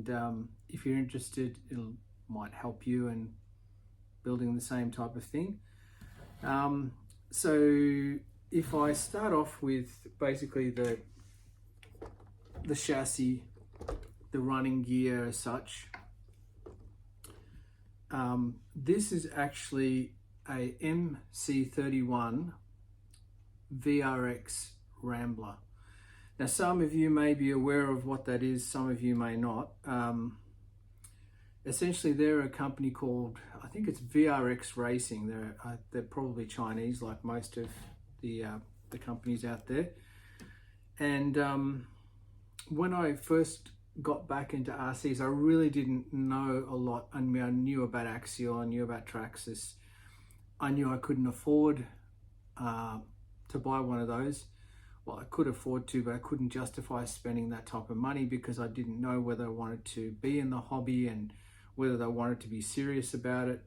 and if you're interested, might help you in building the same type of thing. So if I start off with basically the chassis, the running gear as such, this is actually a MC31 VRX Rambler. Now, some of you may be aware of what that is, some of you may not. Essentially, they're a company called, I think it's VRX Racing. They're probably Chinese, like most of the companies out there. And when I first got back into RCs, I really didn't know a lot. I mean, I knew about Axial, I knew about Traxxas. I knew I couldn't afford to buy one of those. Well, I could afford to, but I couldn't justify spending that type of money because I didn't know whether I wanted to be in the hobby and whether I wanted to be serious about it.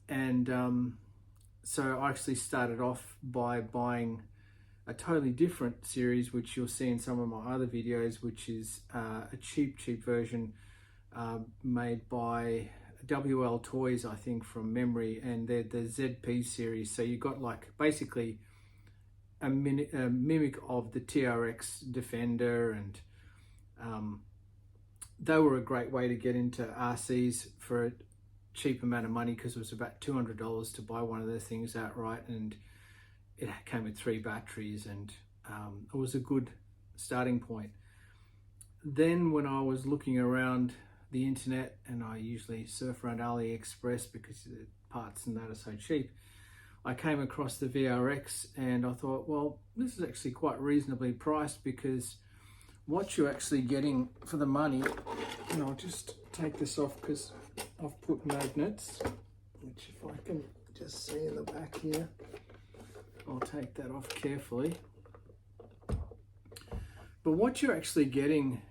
And so I actually started off by buying a totally different series, which you'll see in some of my other videos, which is a cheap version made by WL Toys, I think, from memory, and they're the ZP series. So you got like basically a mimic of the TRX Defender, and they were a great way to get into RCs for a cheap amount of money, because it was about $200 to buy one of those things outright, and it came with 3 batteries, and it was a good starting point. Then when I was looking around the internet, and I usually surf around AliExpress because the parts and that are so cheap, I came across the VRX and I thought, well, this is actually quite reasonably priced, because what you're actually getting for the money, and I'll just take this off because I've put magnets, which if I can just see in the back here, I'll take that off carefully. But what you're actually getting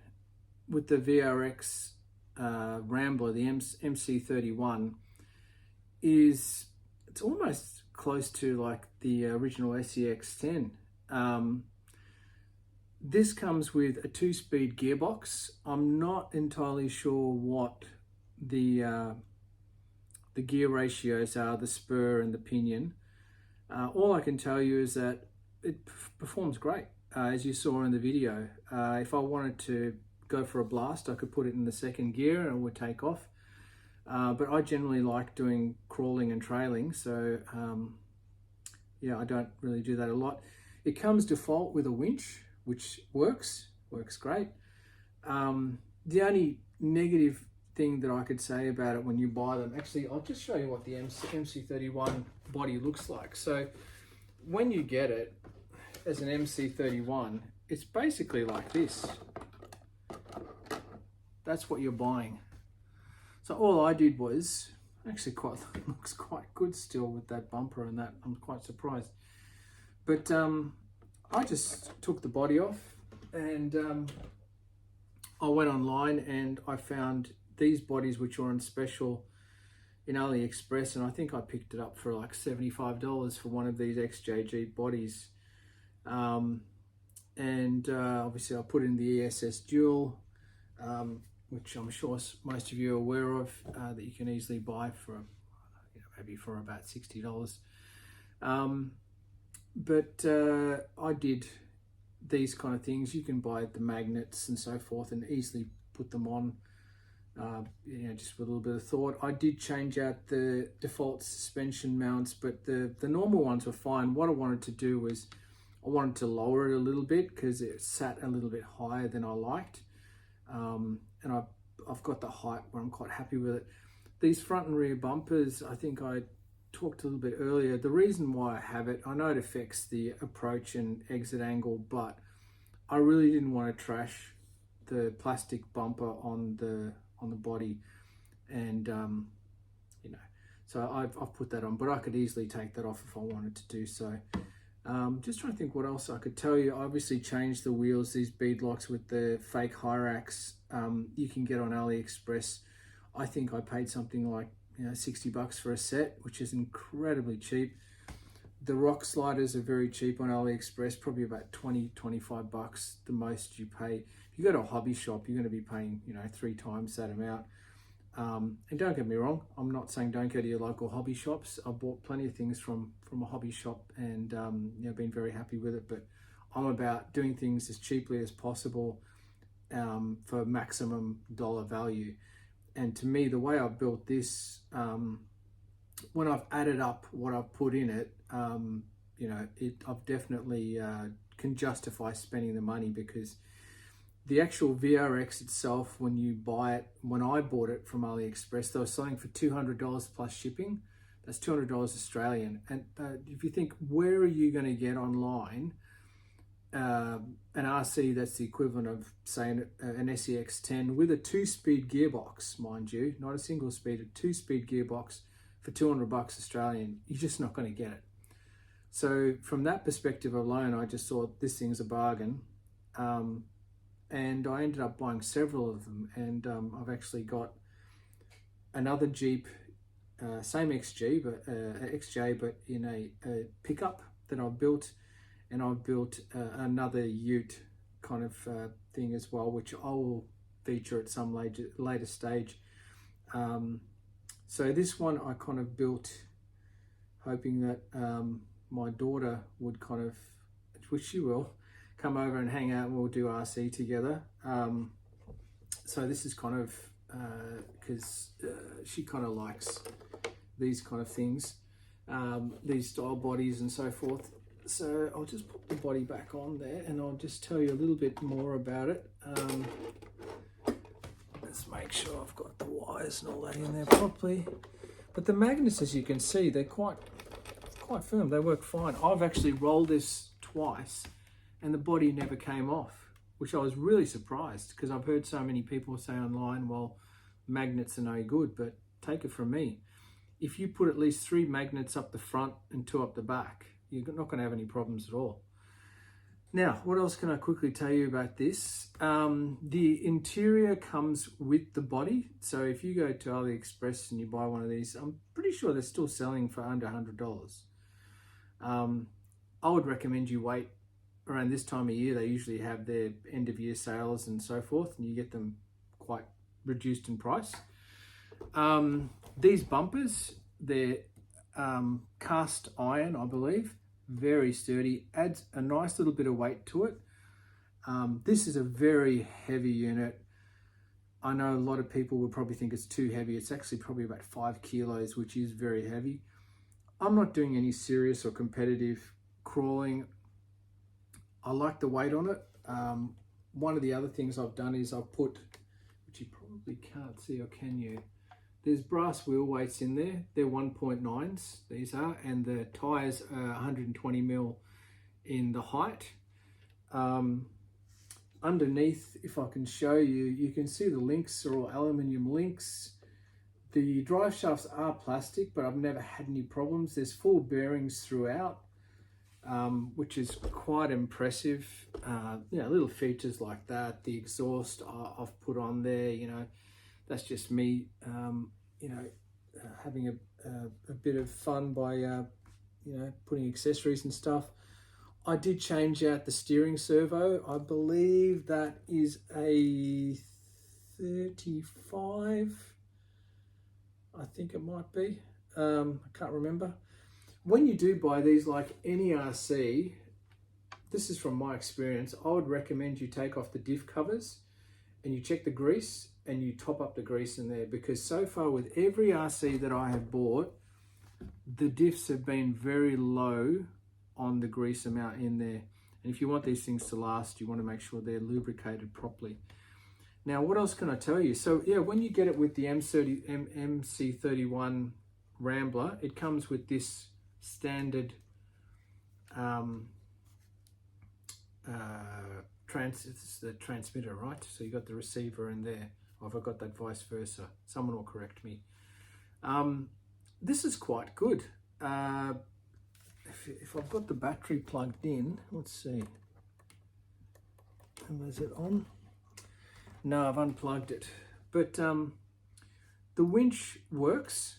with the VRX Rambler, the MC31, is it's almost close to like the original SEX10. This comes with a 2-speed gearbox. I'm not entirely sure what the gear ratios are, the spur and the pinion. All I can tell you is that it performs great, as you saw in the video. If I wanted to go for a blast, I could put it in the 2nd gear and it would take off. But I generally like doing crawling and trailing, so yeah, I don't really do that a lot. It comes default with a winch, which works great. The only negative thing that I could say about it when you buy them, actually, I'll just show you what the MC31 body looks like. So when you get it as an MC31, it's basically like this. That's what you're buying. So all I did was, actually looks quite good still with that bumper and that. I'm quite surprised. But I just took the body off, and I went online and I found these bodies, which are on special in AliExpress, and I think I picked it up for like $75 for one of these XJG bodies. Obviously I put in the ESS Dual, which I'm sure most of you are aware of, that you can easily buy for maybe for about $60. But I did these kind of things. You can buy the magnets and so forth and easily put them on, just with a little bit of thought. I did change out the default suspension mounts, but the normal ones were fine. What I wanted to do was I wanted to lower it a little bit because it sat a little bit higher than I liked. And I've got the height where I'm quite happy with it. These front and rear bumpers, I think I talked a little bit earlier. The reason why I have it, I know it affects the approach and exit angle, but I really didn't want to trash the plastic bumper on the body, and so I've put that on, but I could easily take that off if I wanted to do so. Just trying to think what else I could tell you. I obviously changed the wheels, these bead locks with the fake Hyrax. You can get on AliExpress. I think I paid something like $60 for a set, which is incredibly cheap. The rock sliders are very cheap on AliExpress, probably about $20-25 the most you pay. If If you go to a hobby shop, you're going to be paying, you know, 3 times that amount. And don't get me wrong, I'm not saying don't go to your local hobby shops. I've bought plenty of things from a hobby shop and you know, been very happy with it. But I'm about doing things as cheaply as possible for maximum dollar value. And to me, the way I've built this, when I've added up what I've put in it, you know, I've definitely can justify spending the money, because the actual VRX itself, when you buy it, when I bought it from AliExpress, they were selling for $200 plus shipping. That's $200 Australian. And if you think, where are you going to get online an RC that's the equivalent of, say, an SEX10 with a 2-speed gearbox, mind you, not a single speed, a 2-speed gearbox for $200 Australian? You're just not going to get it. So from that perspective alone, I just thought this thing's a bargain. And I ended up buying several of them, and I've actually got another Jeep, same XJ, but in a pickup that I've built, and I've built another Ute kind of thing as well, which I will feature at some later stage. So this one I kind of built hoping that my daughter would kind of, which she will, come over and hang out and we'll do RC together. So this is kind of, because she kind of likes these kind of things, these style bodies and so forth. So I'll just put the body back on there and I'll just tell you a little bit more about it. Let's make sure I've got the wires and all that in there properly. But the magnets, as you can see, they're quite firm. They work fine. I've actually rolled this twice and the body never came off, which I was really surprised, because I've heard so many people say online, well, magnets are no good, but take it from me. If you put at least 3 magnets up the front and 2 up the back, you're not going to have any problems at all. Now, what else can I quickly tell you about this? The interior comes with the body. So if you go to AliExpress and you buy one of these, I'm pretty sure they're still selling for under $100. I would recommend you wait around this time of year. They usually have their end of year sales and so forth, and you get them quite reduced in price. These bumpers, they're cast iron, I believe, very sturdy, adds a nice little bit of weight to it. This is a very heavy unit. I know a lot of people would probably think it's too heavy. It's actually probably about 5 kilos, which is very heavy. I'm not doing any serious or competitive crawling. I like the weight on it. One of the other things I've done is I've put, which you probably can't see, or can you? There's brass wheel weights in there. They're 1.9s, these are, and the tires are 120 mil in the height. Underneath, if I can show you, you can see the links are all aluminium links. The drive shafts are plastic, but I've never had any problems. There's full bearings throughout, which is quite impressive. You know, little features like that. The exhaust I've put on there, you know, that's just me, you know, having a bit of fun by, you know, putting accessories and stuff. I did change out the steering servo. I believe that is a 35, I think it might be. I can't remember. When you do buy these, like any RC, this is from my experience, I would recommend you take off the diff covers and you check the grease and you top up the grease in there, because so far with every RC that I have bought, the diffs have been very low on the grease amount in there. And if you want these things to last, you want to make sure they're lubricated properly. Now, what else can I tell you? So yeah, when you get it with the MC31 Rambler, it comes with this standard it's the transmitter, right? So you got the receiver in there. Or have I got that vice versa? Someone will correct me. This is quite good. If I've got the battery plugged in, let's see. Is it on? No, I've unplugged it. But the winch works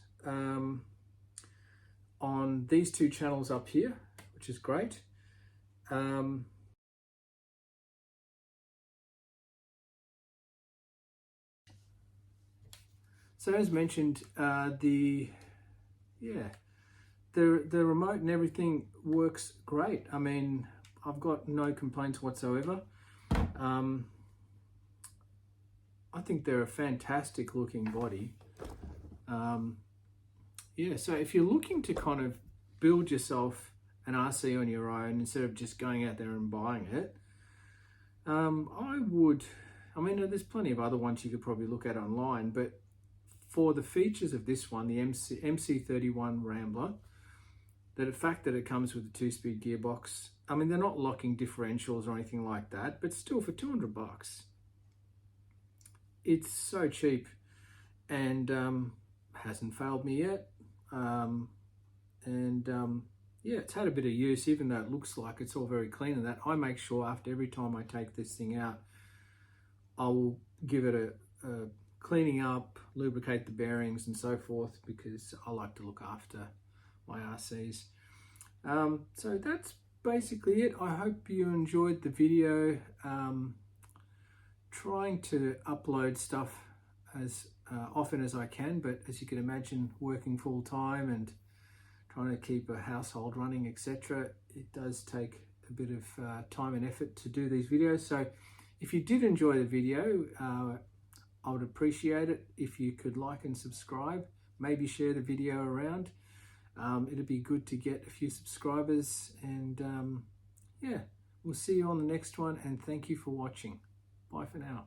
on these 2 channels up here, which is great. So as mentioned, the remote and everything works great. I mean, I've got no complaints whatsoever. I think they're a fantastic looking body. Yeah, so if you're looking to kind of build yourself an RC on your own instead of just going out there and buying it, I mean, there's plenty of other ones you could probably look at online, but for the features of this one, the MC31 Rambler, the fact that it comes with a 2-speed gearbox, I mean, they're not locking differentials or anything like that, but still for $200, it's so cheap and hasn't failed me yet. Yeah, it's had a bit of use, even though it looks like it's all very clean and that. I make sure after every time I take this thing out, I will give it a cleaning up, lubricate the bearings and so forth, because I like to look after my RCs. So that's basically it. I hope you enjoyed the video. Trying to upload stuff as often as I can, but as you can imagine, working full time and trying to keep a household running, etc., it does take a bit of time and effort to do these videos. So if you did enjoy the video, I would appreciate it if you could like and subscribe, maybe share the video around. It'd be good to get a few subscribers, and yeah, we'll see you on the next one, and thank you for watching. Bye for now.